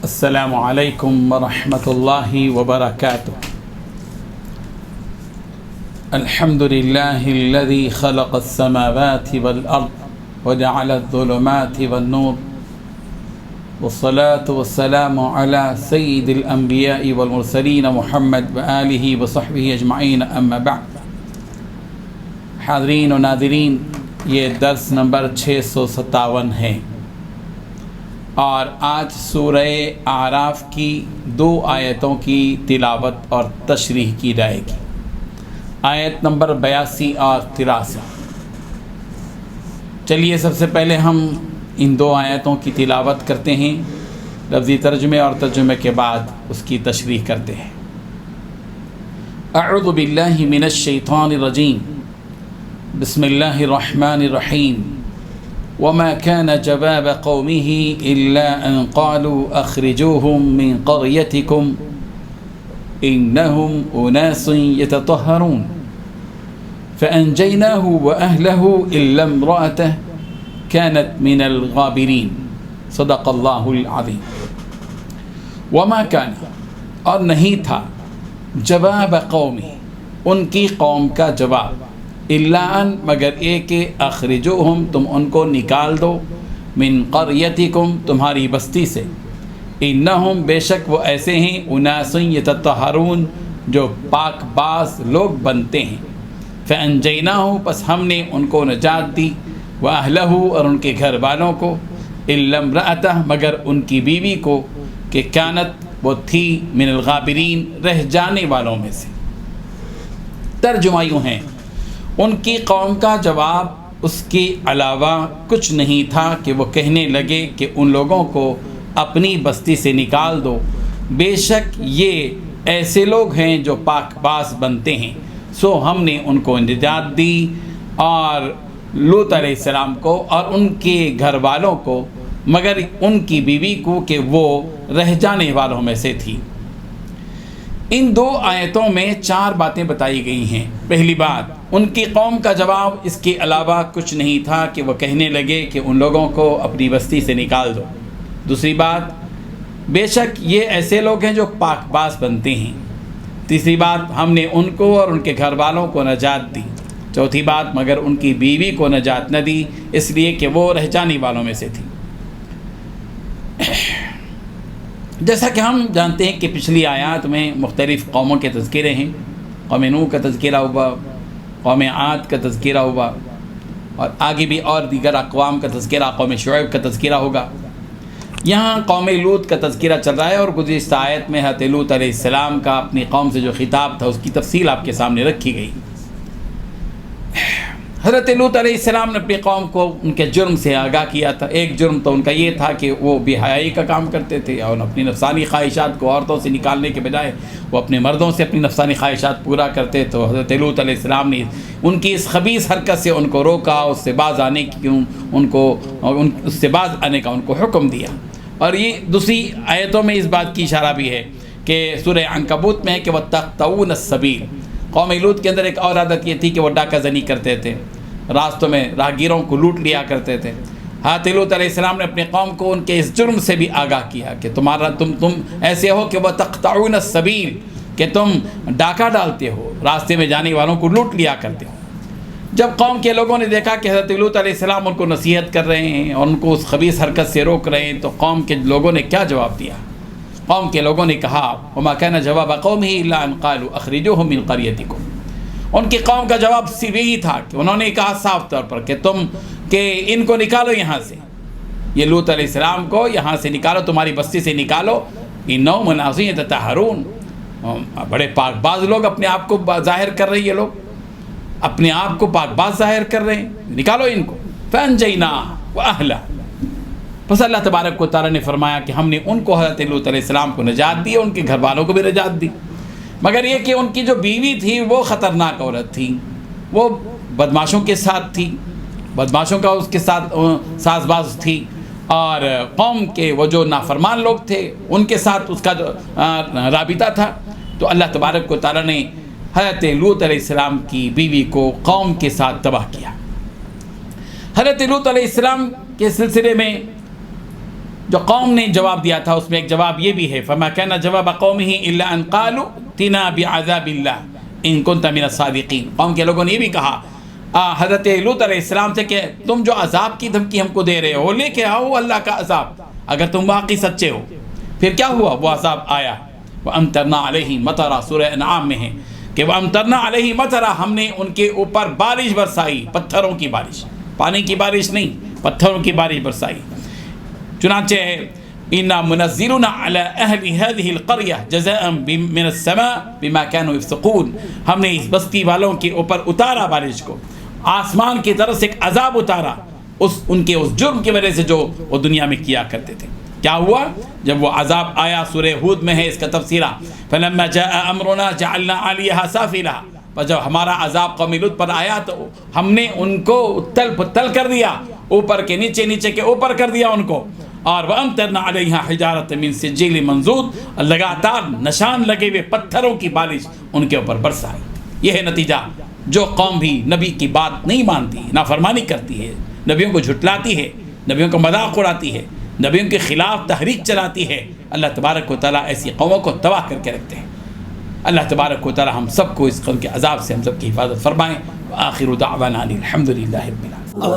السلام علیکم ورحمۃ اللہ وبرکاتہ۔ الحمد للہ الذی خلق السماوات والارض وجعل الظلمات والنور والصلاة والسلام علی سید الانبیاء والمرسلین محمد وآلہ وصحبہ اجمعین، اما بعد۔ حاضرین و ناظرین، یہ درس نمبر 657 ہے اور آج سورہ اعراف کی 2 آیتوں کی تلاوت اور تشریح کی جائے گی، آیت نمبر 82 اور 83۔ چلیے سب سے پہلے ہم ان 2 آیتوں کی تلاوت کرتے ہیں، لفظی ترجمے اور ترجمے کے بعد اس کی تشریح کرتے ہیں۔ اعوذ باللہ من الشیطان الرجیم، بسم اللہ الرحمن الرحیم۔ وما كان جواب قومه إلا أن قالوا أخرجوهم من قريتكم إنهم أناس يتطهرون فأنجيناه وأهله إلا امرأته كانت من الغابرين صدق الله العظيم۔ وما كان، اور نہیں تھا، جواب قومی، ان کی قوم کا جواب، الا ان، مگر ایک کہ اخرجوہم، تم ان کو نکال دو، من قریتکم، تمہاری بستی سے، انہم، بے شک وہ ایسے ہیں، اناس یتطہرون، جو پاک باز لوگ بنتے ہیں، فانجیناہ، پس ہم نے ان کو نجات دی، واہلہ، اور ان کے گھر والوں کو، الا امرأتہ، مگر ان کی بیوی کو، کہ کانت، وہ تھی، من الغابرین، رہ جانے والوں میں سے۔ ترجمہ یوں ہیں، ان کی قوم کا جواب اس کے علاوہ کچھ نہیں تھا کہ وہ کہنے لگے کہ ان لوگوں کو اپنی بستی سے نکال دو، بے شک یہ ایسے لوگ ہیں جو پاک باز بنتے ہیں، سو ہم نے ان کو نجات دی، اور لوط علیہ السلام کو اور ان کے گھر والوں کو، مگر ان کی بیوی کو کہ وہ رہ جانے والوں میں سے تھی۔ ان 2 آیتوں میں 4 باتیں بتائی گئی ہیں۔ پہلی بات، ان کی قوم کا جواب اس کے علاوہ کچھ نہیں تھا کہ وہ کہنے لگے کہ ان لوگوں کو اپنی بستی سے نکال دو۔ دوسری بات، بے شک یہ ایسے لوگ ہیں جو پاک باز بنتے ہیں۔ تیسری بات، ہم نے ان کو اور ان کے گھر والوں کو نجات دی۔ چوتھی بات، مگر ان کی بیوی کو نجات نہ دی، اس لیے کہ وہ رہ جانے والوں میں سے تھی۔ جیسا کہ ہم جانتے ہیں کہ پچھلی آیات میں مختلف قوموں کے تذکرے ہیں، قوم نوح کا تذکرہ ہوا، قوم عاد کا تذکرہ ہوا، اور آگے بھی اور دیگر اقوام کا تذکرہ، قوم شعیب کا تذکرہ ہوگا۔ یہاں قوم لوط کا تذکرہ چل رہا ہے، اور گزشتہ آیت میں حضرت لوط علیہ السلام کا اپنی قوم سے جو خطاب تھا اس کی تفصیل آپ کے سامنے رکھی گئی۔ حضرت لوط علیہ السلام نے اپنی قوم کو ان کے جرم سے آگاہ کیا تھا۔ ایک جرم تو ان کا یہ تھا کہ وہ بے حیائی کا کام کرتے تھے، اور اپنی نفسانی خواہشات کو عورتوں سے نکالنے کے بجائے وہ اپنے مردوں سے اپنی نفسانی خواہشات پورا کرتے۔ تو حضرت لوط علیہ السلام نے ان کی اس خبیث حرکت سے ان کو روکا، اس سے باز آنے کی اس سے باز آنے کا ان کو حکم دیا۔ اور یہ دوسری آیتوں میں اس بات کی اشارہ بھی ہے کہ سورہ عنکبوت میں ہے کہ وَتَقْطَعُونَ السَّبِيلَ، قوم لوط کے اندر ایک اور عادت یہ تھی کہ وہ ڈاکہ زنی کرتے تھے، راستوں میں راہگیروں کو لوٹ لیا کرتے تھے۔ حضرت لوط علیہ السلام نے اپنے قوم کو ان کے اس جرم سے بھی آگاہ کیا کہ تم ایسے ہو کہ وَتَقْطَعُونَ السَّبِيلَ، کہ تم ڈاکہ ڈالتے ہو، راستے میں جانے والوں کو لوٹ لیا کرتے ہو۔ جب قوم کے لوگوں نے دیکھا کہ حضرت لوط علیہ السلام ان کو نصیحت کر رہے ہیں اور ان کو اس خبیث حرکت سے روک رہے ہیں، تو قوم کے لوگوں نے کیا جواب دیا؟ قوم کے لوگوں نے کہا، وَمَا كَانَ جَوَابَ قَوْمِهِ إِلَّا أَن قَالُوا أَخْرِجُوهُم مِّن قَرْيَتِكُمْ۔ ان کی قوم کا جواب صرف یہی تھا کہ انہوں نے کہا صاف طور پر کہ ان کو نکالو یہاں سے، یہ لوط علیہ السلام کو یہاں سے نکالو، تمہاری بستی سے نکالو، انہم اناس یتطہرون، بڑے پاک باز لوگ اپنے آپ کو ظاہر کر رہے ہیں، یہ لوگ اپنے آپ کو پاک باز ظاہر کر رہے ہیں، نکالو ان کو۔ فانجیناہ واہلہ، پس اللہ تبارک و تعالیٰ نے فرمایا کہ ہم نے ان کو، حضرت لوط علیہ السلام کو نجات دی، ان کے گھر والوں کو بھی نجات دی، مگر یہ کہ ان کی جو بیوی تھی وہ خطرناک عورت تھی، وہ بدماشوں کے ساتھ تھی، بدماشوں کا اس کے ساتھ ساز باز تھی، اور قوم کے وہ جو نافرمان لوگ تھے ان کے ساتھ اس کا جو رابطہ تھا۔ تو اللہ تبارک و تعالیٰ نے حضرت لوط علیہ السلام کی بیوی کو قوم کے ساتھ تباہ کیا۔ حضرت لوط علیہ السلام کے سلسلے میں جو قوم نے جواب دیا تھا اس میں ایک جواب یہ بھی ہے، فما كان جواب قومه الا ان قالوا اتنا بعذاب الله ان كنت من الصادقين. قوم کے لوگوں نے یہ بھی کہا حضرت لوط علیہ السلام سے کہ تم جو عذاب کی دھمکی ہم کو دے رہے ہو لے کے آؤ اللہ کا عذاب اگر تم واقعی سچے ہو. پھر کیا ہوا؟ وہ عذاب آیا. وَأَمْطَرْنَا عَلَيْهِمْ مَطَرًا سورہ انعام میں ہے کہ وَأَمْطَرْنَا عَلَيْهِمْ مَطَرًا، ہم نے ان کے اوپر بارش برسائی، پتھروں کی بارش، پانی کی بارش نہیں، پتھروں کی بارش برسائی. چنانچہ اِنَّا مُنَزِّلُونَ عَلَىٰ أَهْلِ هَذِهِ الْقَرْيَةِ جَزَاءً مِّنَ السَّمَاءِ بِمَا كَانُوا يَفْسُقُونَ. ہم نے اس بستی والوں کے اوپر اتارا بارش کو، آسمان کی طرف سے ایک عذاب اتارا ان کے اس جرم کی وجہ سے جو وہ دنیا میں کیا کرتے تھے. کیا ہوا؟ جب وہ عذاب آیا سورہ ہود میں ہے اس کا تفسیرہ، فَلَمَّا جَاءَ أَمْرُنَا جَعَلْنَا عَلِيهَا سَافِلَهَا. پر جب ہمارا عذاب قوم لوط پر آیا تو ہم نے ان کو اتل پتل کر دیا، اوپر کے نیچے، نیچے کے اوپر کر دیا ان کو. اور وَأَمْطَرْنَا عَلَيْهَا حِجَارَةً مِّن سِجِّيلٍ مَّنضُودٍ، لگاتار نشان لگے ہوئے پتھروں کی بارش ان کے اوپر برسائی. یہ ہے نتیجہ. جو قوم بھی نبی کی بات نہیں مانتی، نافرمانی کرتی ہے، نبیوں کو جھٹلاتی ہے، نبیوں کو مذاق اڑاتی ہے، نبیوں کے خلاف تحریک چلاتی ہے، اللہ تبارک و تعالیٰ ایسی قوموں کو تباہ کر کے رکھتے ہیں. اللہ تبارک و تعالیٰ ہم سب کو اس قوم کے عذاب سے ہم سب کی حفاظت فرمائیں. وآخر دعوانا الحمد للہ رب العالمین.